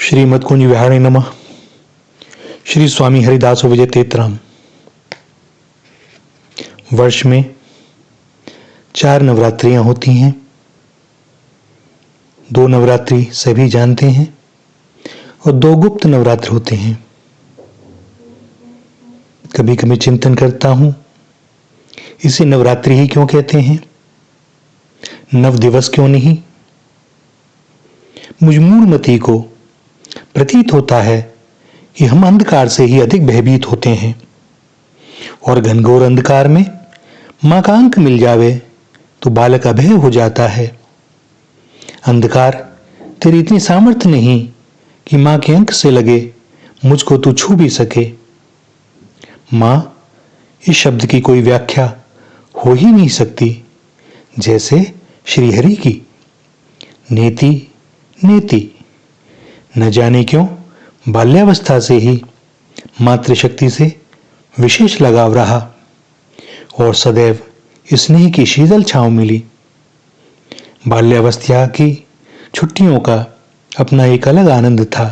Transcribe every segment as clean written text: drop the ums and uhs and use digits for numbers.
श्रीमद्कुंज विहारिणे नमः। श्री स्वामी हरिदास विजय तेतराम। वर्ष में 4 नवरात्रियां होती हैं। 2 नवरात्रि सभी जानते हैं और 2 गुप्त नवरात्र होते हैं। कभी कभी चिंतन करता हूं, इसे नवरात्रि ही क्यों कहते हैं, नव दिवस क्यों नहीं। मुझ मूढ़मती को प्रतीत होता है कि हम अंधकार से ही अधिक भयभीत होते हैं और घनघोर अंधकार में मां का अंक मिल जावे तो बालक अभय हो जाता है। अंधकार, तेरी इतनी सामर्थ्य नहीं कि मां के अंक से लगे मुझको तू छू भी सके। मां, इस शब्द की कोई व्याख्या हो ही नहीं सकती जैसे श्रीहरि की। नेति नेति, न जाने क्यों बाल्यावस्था से ही मातृशक्ति से विशेष लगाव रहा और सदैव स्नेह की शीतल छांव मिली। बाल्यावस्था की छुट्टियों का अपना एक अलग आनंद था।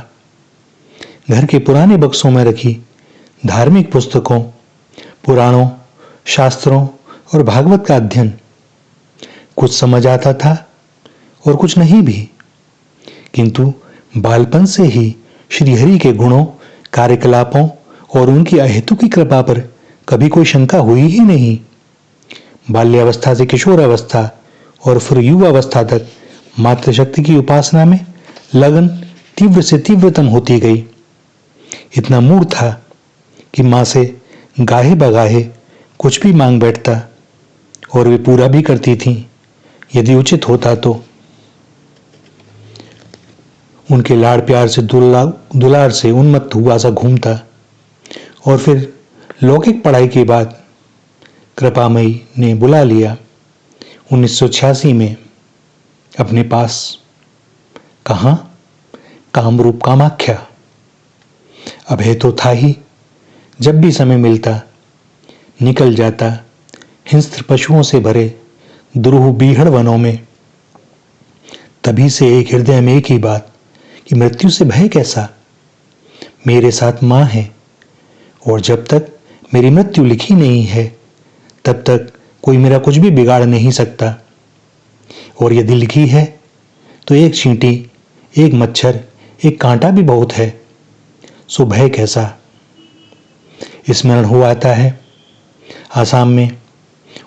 घर के पुराने बक्सों में रखी धार्मिक पुस्तकों, पुराणों, शास्त्रों और भागवत का अध्ययन, कुछ समझ आता था और कुछ नहीं भी, किंतु बालपन से ही श्रीहरि के गुणों, कार्यकलापों और उनकी अहेतुकी कृपा पर कभी कोई शंका हुई ही नहीं। बाल्यावस्था से किशोरावस्था और फिर युवावस्था तक मातृशक्ति की उपासना में लगन तीव्र से तीव्रतम होती गई। इतना मूढ़ था कि मां से गाहे बगाहे कुछ भी मांग बैठता और वे पूरा भी करती थीं यदि उचित होता तो। उनके लाड़ प्यार से दुलार से उन्मत्त हुआ सा घूमता और फिर लौकिक पढ़ाई के बाद कृपामयी ने बुला लिया 1986 में अपने पास। कहां? कामरूप कामाख्या। अभय तो था ही, जब भी समय मिलता निकल जाता हिंस्र पशुओं से भरे दुरूह बीहड़ वनों में। तभी से एक हृदय में एक ही बात कि मृत्यु से भय कैसा, मेरे साथ मां है और जब तक मेरी मृत्यु लिखी नहीं है तब तक कोई मेरा कुछ भी बिगाड़ नहीं सकता, और यदि लिखी है तो एक चींटी, एक मच्छर, एक कांटा भी बहुत है, सो भय कैसा। स्मरण हो आता है आसाम में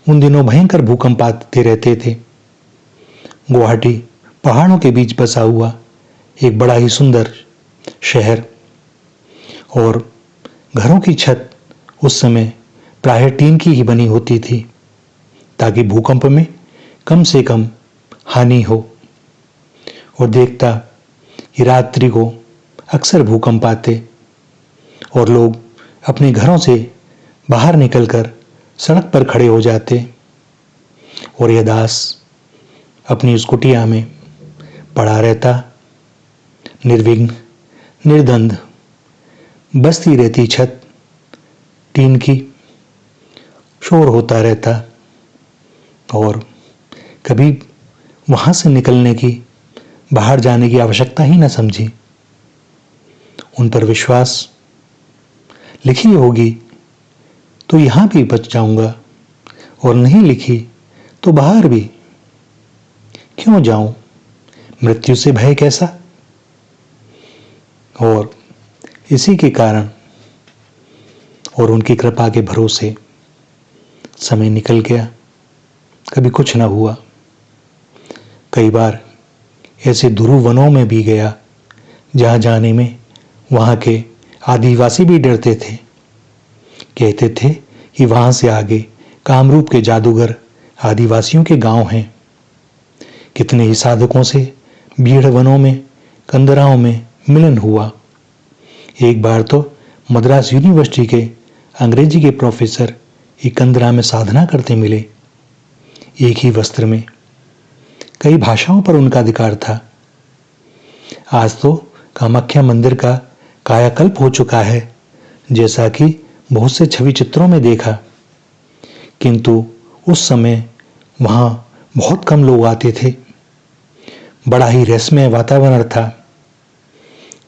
उन दिनों भयंकर भूकंप आते रहते थे। गुवाहाटी पहाड़ों के बीच बसा हुआ एक बड़ा ही सुंदर शहर, और घरों की छत उस समय प्रायः टीन की ही बनी होती थी ताकि भूकंप में कम से कम हानि हो। और देखता कि रात्रि को अक्सर भूकंप आते और लोग अपने घरों से बाहर निकलकर सड़क पर खड़े हो जाते और यह दास अपनी उस कुटिया में पड़ा रहता, निर्विघ्न, निर्द्वंद। बसती रहती छत टीन की, शोर होता रहता और कभी वहां से निकलने की, बाहर जाने की आवश्यकता ही न समझी। उन पर विश्वास, लिखी होगी तो यहां भी बच जाऊंगा और नहीं लिखी तो बाहर भी क्यों जाऊं, मृत्यु से भय कैसा। और इसी के कारण और उनकी कृपा के भरोसे समय निकल गया, कभी कुछ न हुआ। कई बार ऐसे दुरूह वनों में भी गया जहां जाने में वहां के आदिवासी भी डरते थे। कहते थे कि वहां से आगे कामरूप के जादूगर आदिवासियों के गांव हैं। कितने ही साधकों से बीहड़ वनों में, कंदराओं में मिलन हुआ। एक बार तो मद्रास यूनिवर्सिटी के अंग्रेजी के प्रोफेसर एक कंदरा में साधना करते मिले, एक ही वस्त्र में। कई भाषाओं पर उनका अधिकार था। आज तो कामाख्या मंदिर का कायाकल्प हो चुका है, जैसा कि बहुत से छवि चित्रों में देखा, किंतु उस समय वहां बहुत कम लोग आते थे। बड़ा ही रहस्यमय वातावरण था।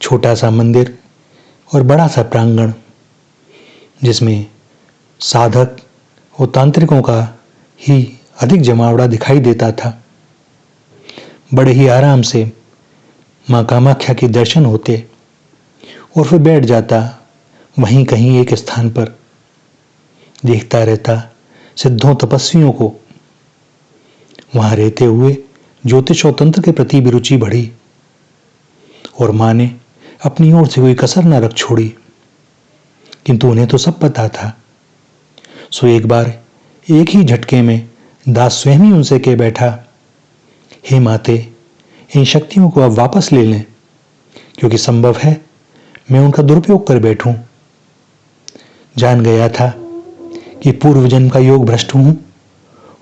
छोटा सा मंदिर और बड़ा सा प्रांगण, जिसमें साधक और तांत्रिकों का ही अधिक जमावड़ा दिखाई देता था। बड़े ही आराम से मां कामाख्या के दर्शन होते और फिर बैठ जाता वहीं कहीं एक स्थान पर। देखता रहता सिद्धों तपस्वियों को। वहां रहते हुए ज्योतिष और तंत्र के प्रति भी रुचि बढ़ी और मां ने अपनी ओर से कोई कसर न रख छोड़ी। किंतु उन्हें तो सब पता था। सो एक बार एक ही झटके में दास स्वयं ही उनसे कह बैठा, हे माते, इन शक्तियों को अब वापस ले लें, क्योंकि संभव है मैं उनका दुरुपयोग कर बैठूं। जान गया था कि पूर्व जन्म का योग भ्रष्ट हूं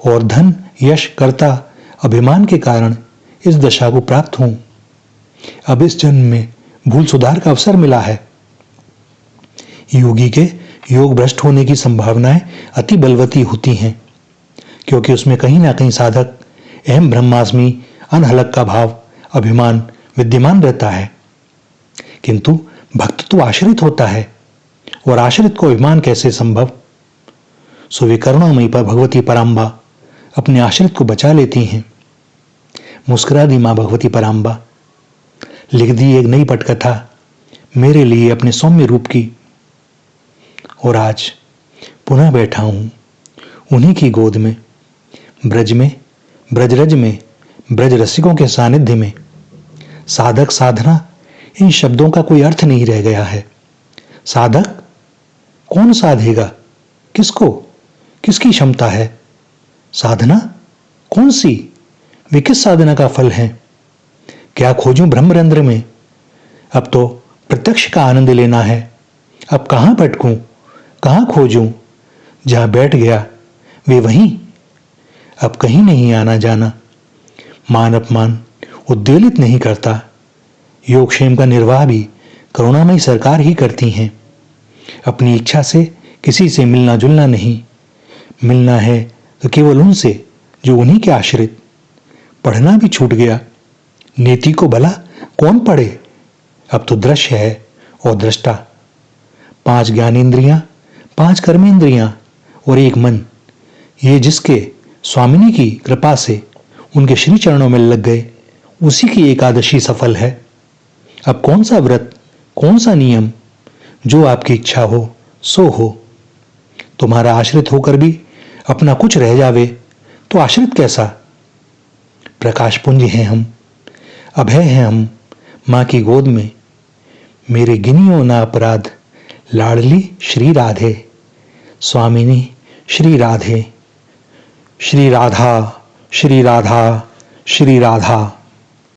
और धन, यश, कर्ता, अभिमान के कारण इस दशा को प्राप्त हूं। अब इस जन्म में भूल सुधार का अवसर मिला है। योगी के योग भ्रष्ट होने की संभावनाएं अति बलवती होती हैं, क्योंकि उसमें कहीं ना कहीं साधक अहम ब्रह्मास्मि अनहलक का भाव, अभिमान विद्यमान रहता है। किंतु भक्त तो आश्रित होता है, और आश्रित को अभिमान कैसे संभव। सो वे करुणामयी पर भगवती पराम्बा अपने आश्रित को बचा लेती हैं। मुस्कुरा दी मां भगवती पराम्बा। लिख दी एक नई पटकथा मेरे लिए अपने सौम्य रूप की। और आज पुनः बैठा हूं उन्हीं की गोद में, ब्रज में, ब्रजरज में, ब्रज रसिकों के सानिध्य में। साधक, साधना, इन शब्दों का कोई अर्थ नहीं रह गया है। साधक कौन साधेगा? किसको? किसकी क्षमता है? साधना कौन सी? वे किस साधना का फल है? क्या खोजूं ब्रह्मरंध्र में? अब तो प्रत्यक्ष का आनंद लेना है। अब कहां भटकूं, कहां खोजूं? जहां बैठ गया वे वहीं, अब कहीं नहीं आना जाना। मान अपमान उद्वेलित नहीं करता। योगक्षेम का निर्वाह भी करुणामयी सरकार ही करती हैं। अपनी इच्छा से किसी से मिलना जुलना नहीं। मिलना है तो केवल उनसे जो उन्हीं के आश्रित। पढ़ना भी छूट गया। नीति को भला कौन पढ़े? अब तो दृश्य है और दृष्टा। 5 ज्ञानेंद्रियां, 5 कर्मेंद्रियां और एक मन, ये जिसके स्वामिनी की कृपा से उनके श्री चरणों में लग गए, उसी की एकादशी सफल है। अब कौन सा व्रत, कौन सा नियम? जो आपकी इच्छा हो सो हो। तुम्हारा आश्रित होकर भी अपना कुछ रह जावे तो आश्रित कैसा? प्रकाश पुंज हैं हम, अभय हैं हम मां की गोद में। मेरे गिनियो ना अपराध, लाडली श्री राधे। स्वामिनी श्री राधे। श्री राधा, श्री राधा, श्री राधा।